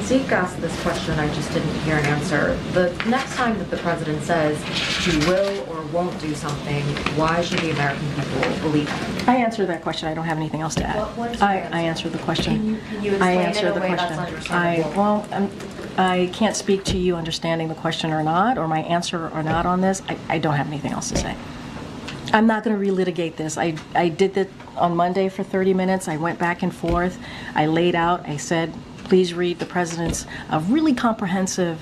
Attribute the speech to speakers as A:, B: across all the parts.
A: Zeke asked this question, I just didn't hear an answer. The next time that the president says he will or won't do something, why should the American people believe him?
B: I answered that question. I don't have anything else to add.
A: What is your answer?
B: I answered the question.
A: Can you explain it in a way that's understandable?
B: I can't speak to you understanding the question or not, or my answer or not on this. I don't have anything else to say. I'm not going to relitigate this. I did that on Monday for 30 minutes. I went back and forth. I laid out. I said, please read the president's really comprehensive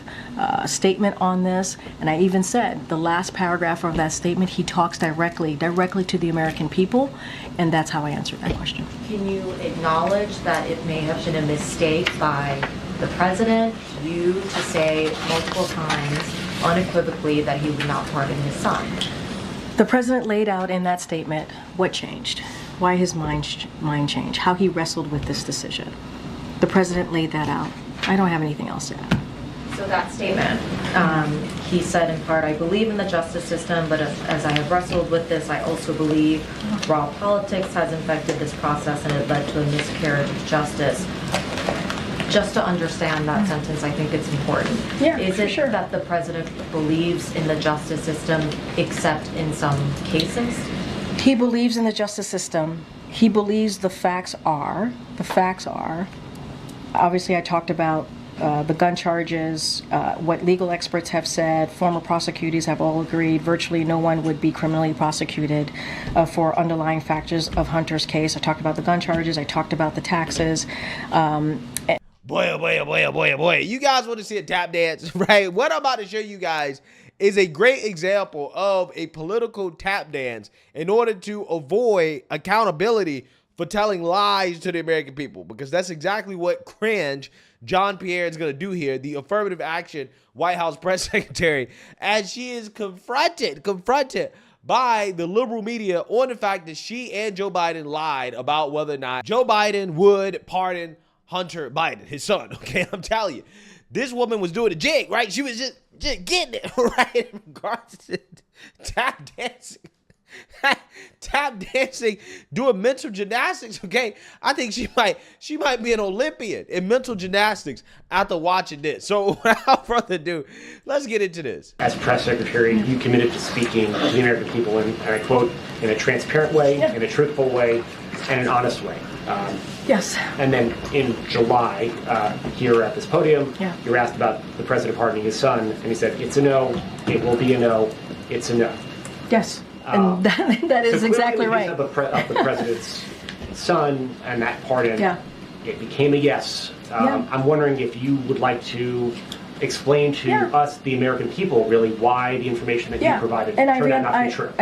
B: statement on this. And I even said the last paragraph of that statement, he talks directly to the American people. And that's how I answered that question.
A: Can you acknowledge that it may have been a mistake by the president, you, to say multiple times unequivocally that he would not pardon his son?
B: The president laid out in that statement what changed, why his mind changed, how he wrestled with this decision. The president laid that out. I don't have anything else to add.
A: So that statement, he said in part, I believe in the justice system, but as I have wrestled with this, I also believe raw politics has infected this process and it led to a miscarriage of justice. Just to understand that sentence, I think it's important.
B: Yeah,
A: Is it sure that the president believes in the justice system, except in some cases?
B: He believes in the justice system. He believes the facts are. Obviously, I talked about the gun charges, what legal experts have said, former prosecutors have all agreed virtually no one would be criminally prosecuted for underlying factors of Hunter's case. I talked about the gun charges. I talked about the taxes.
C: Boy, oh boy, oh boy, oh boy, oh boy. You guys want to see a tap dance, right? What I'm about to show you guys is a great example of a political tap dance in order to avoid accountability for telling lies to the American people, because that's exactly what cringe John Pierre is going to do here, the affirmative action White House press secretary, as she is confronted by the liberal media on the fact that she and Joe Biden lied about whether or not Joe Biden would pardon Hunter Biden, his son. Okay, I'm telling you, this woman was doing a jig, right? She was just getting it, right? In regards to tap dancing, doing mental gymnastics. Okay, I think she might be an Olympian in mental gymnastics after watching this. So without further ado, let's get into this.
D: As press secretary, you committed to speaking to the American people, and I quote, in a transparent way, in a truthful way, and an honest way.
B: Yes.
D: And then in July, here at this podium, you were asked about the president pardoning his son, and he said, it's a no, it will be a no, it's a no.
B: Yes, and that is exactly right.
D: Of the president's son and that pardon, it became a yes. I'm wondering if you would like to explain to us, the American people, really why the information that you provided turned out not to be true.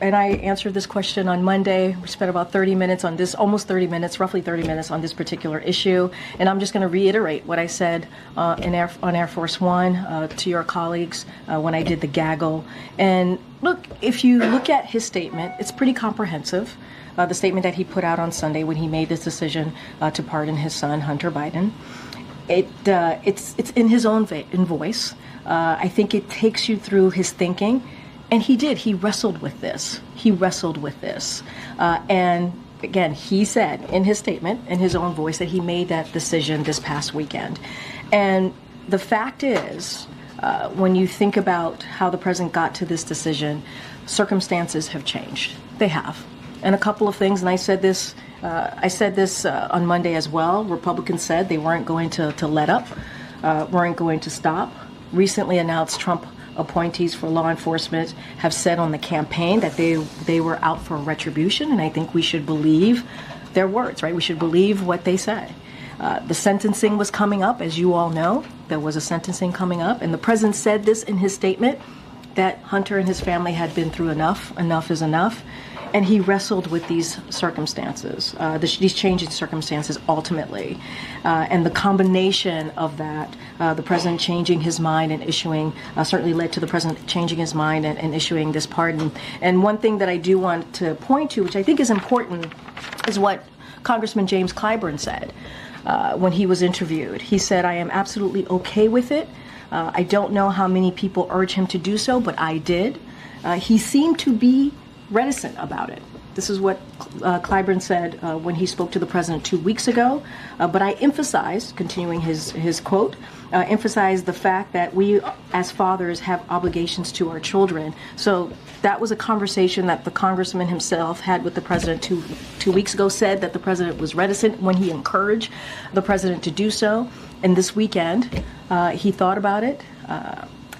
B: And I answered this question on Monday. We spent about 30 minutes on this, almost 30 minutes, roughly 30 minutes on this particular issue. And I'm just going to reiterate what I said on Air Force One to your colleagues when I did the gaggle. And look, if you look at his statement, it's pretty comprehensive. The statement that he put out on Sunday when he made this decision to pardon his son, Hunter Biden. It's in his own voice. I think it takes you through his thinking. And he did. He wrestled with this. And again, he said in his statement, in his own voice, that he made that decision this past weekend. And the fact is, when you think about how the president got to this decision, circumstances have changed. They have. And a couple of things, and I said this on Monday as well. Republicans said they weren't going to let up, weren't going to stop. Recently announced Trump appointees for law enforcement have said on the campaign that they were out for retribution, and I think we should believe their words, right? We should believe what they say. The sentencing was coming up, as you all know. There was a sentencing coming up, and the president said this in his statement, that Hunter and his family had been through enough. Enough is enough. And he wrestled with these circumstances, these changing circumstances ultimately. And the combination of that, the president changing his mind and issuing, certainly led to the president changing his mind and issuing this pardon. And one thing that I do want to point to, which I think is important, is what Congressman James Clyburn said when he was interviewed. He said, I am absolutely okay with it. I don't know how many people urge him to do so, but I did. He seemed to be reticent about it. This is what Clyburn said when he spoke to the president 2 weeks ago. But I emphasized, continuing his quote, emphasized the fact that we as fathers have obligations to our children. So that was a conversation that the congressman himself had with the president two weeks ago, said that the president was reticent when he encouraged the president to do so. And this weekend, he thought about it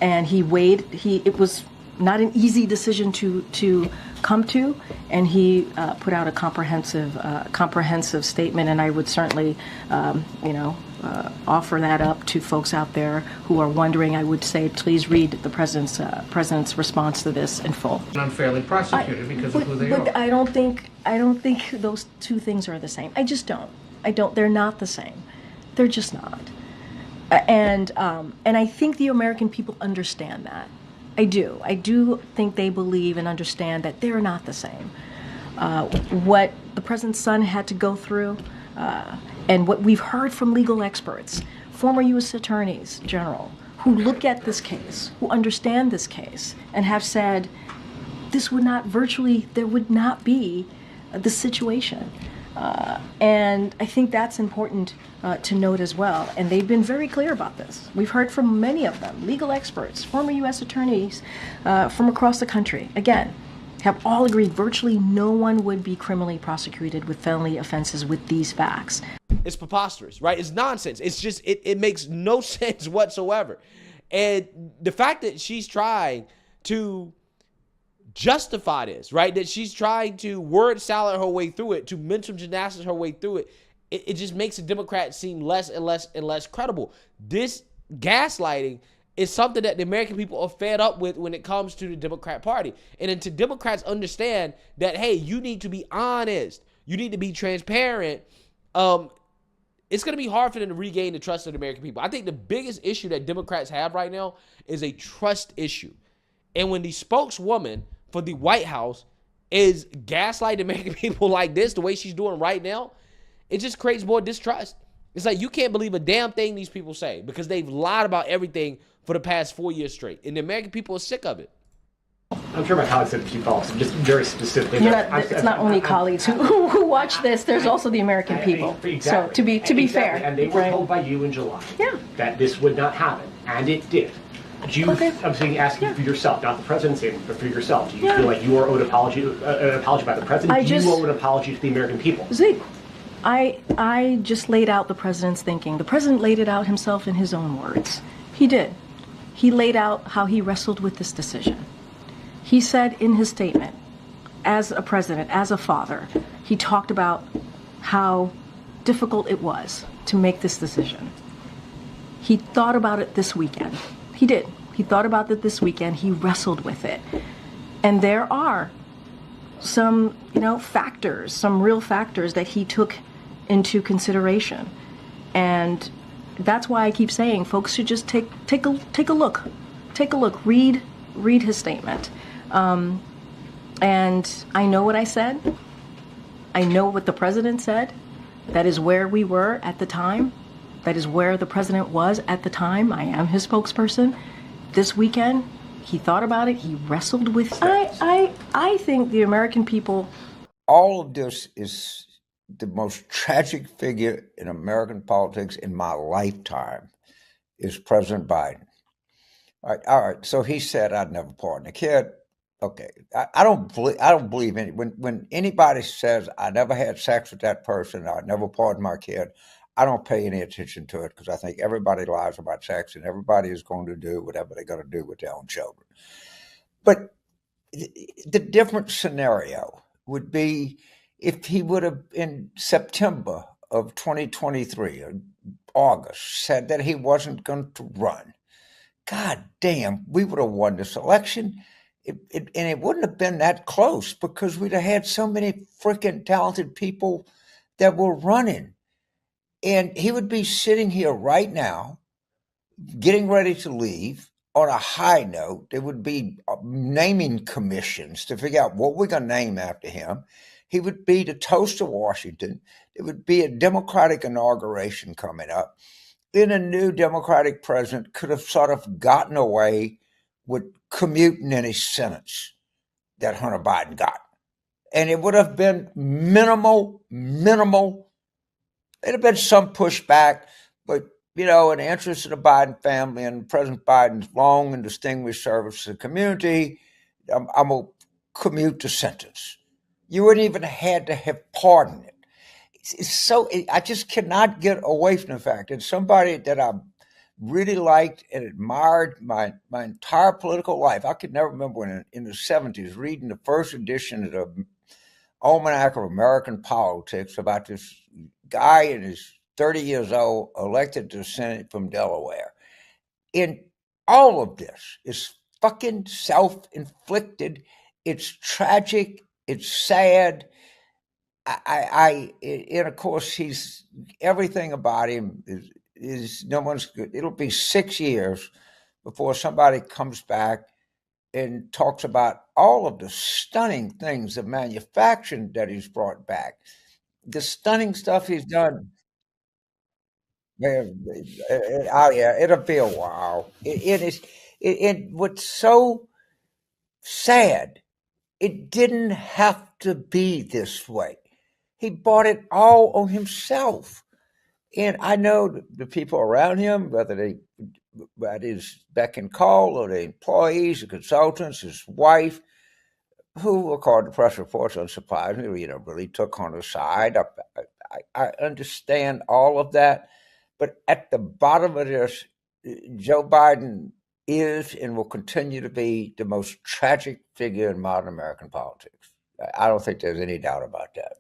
B: and he weighed, it was not an easy decision to come to, and he put out a comprehensive statement, and I would certainly, offer that up to folks out there who are wondering. I would say, please read the president's response to this in full.
E: Unfairly prosecuted because of who they are.
B: I don't think those two things are the same. I just don't. They're not the same. They're just not. And I think the American people understand that. I do. I do think they believe and understand that they're not the same. What the president's son had to go through, and what we've heard from legal experts, former U.S. attorneys general, who look at this case, who understand this case, and have said there would not be the situation. And I think that's important to note as well. And they've been very clear about this. We've heard from many of them, legal experts, former U.S. attorneys from across the country, again, have all agreed virtually no one would be criminally prosecuted with felony offenses with these facts.
C: It's preposterous, right? It's nonsense. It's just, it makes no sense whatsoever. And the fact that she's trying to justify this, right? That she's trying to word salad her way through it, to mental gymnastics her way through it. It just makes the Democrats seem less and less and less credible. This gaslighting is something that the American people are fed up with when it comes to the Democrat Party. And until Democrats understand that, hey, you need to be honest, you need to be transparent, it's going to be hard for them to regain the trust of the American people. I think the biggest issue that Democrats have right now is a trust issue. And when the spokeswoman for the White House is gaslighting American people like this, the way she's doing right now, it just creates more distrust. It's like you can't believe a damn thing these people say because they've lied about everything for the past 4 years straight. And the American people are sick of it.
D: I'm sure my colleagues said a few calls, just very specifically.
B: It's not only colleagues who watch this. There's also the American people.
D: Exactly.
B: So to be
D: Exactly.
B: fair,
D: and they were told by you in July that this would not happen, and it did. Do you, I'm saying, asking for yourself, not the president, but for yourself. Do you feel like you are owed an apology by the president? Do you owe an apology to the American people?
B: Zeke, I just laid out the president's thinking. The president laid it out himself in his own words. He did. He laid out how he wrestled with this decision. He said in his statement, as a president, as a father, he talked about how difficult it was to make this decision. He thought about it this weekend. He did. He thought about it this weekend. He wrestled with it. And there are some, factors, some real factors that he took into consideration. And that's why I keep saying folks should just take a look. Take a look. Read his statement. And I know what I said. I know what the president said. That is where we were at the time. That is where the president was at the time. I am his spokesperson. This weekend, he thought about it. He wrestled with it. I think the American people...
F: All of this is the most tragic figure in American politics in my lifetime is President Biden. All right. So he said, I'd never pardon a kid. Okay. I don't believe when anybody says I never had sex with that person, I never pardoned my kid, I don't pay any attention to it because I think everybody lies about sex and everybody is going to do whatever they're going to do with their own children. But the different scenario would be if he would have, in September of 2023, or August, said that he wasn't going to run. God damn, we would have won this election. And it wouldn't have been that close because we'd have had so many freaking talented people that were running. And he would be sitting here right now, getting ready to leave on a high note. There would be naming commissions to figure out what we're going to name after him. He would be the toast of Washington. There would be a Democratic inauguration coming up. Then a new Democratic president could have sort of gotten away with commuting any sentence that Hunter Biden got. and it would have been minimal. There'd have been some pushback, but in the interest of the Biden family and President Biden's long and distinguished service to the community, I'm going to commute the sentence. You wouldn't even had to have pardoned it. I just cannot get away from the fact that somebody that I really liked and admired my entire political life. I could never remember when in the 70s reading the first edition of the Almanac of American Politics about this guy in his 30 years old elected to the Senate from Delaware. And all of this is fucking self-inflicted. It's tragic. It's sad. And of course, everything about him is no one's good. It'll be 6 years before somebody comes back and talks about all of the stunning things of manufacturing that he's brought back, the stunning stuff he's done. Oh yeah, it'll be a while. What's so sad, it didn't have to be this way. He bought it all on himself. And I know the people around him, whether they at his beck and call or the employees, the consultants, his wife, who, according to press reports, unsurprisingly, really took on his side. I understand all of that. But at the bottom of this, Joe Biden is and will continue to be the most tragic figure in modern American politics. I don't think there's any doubt about that.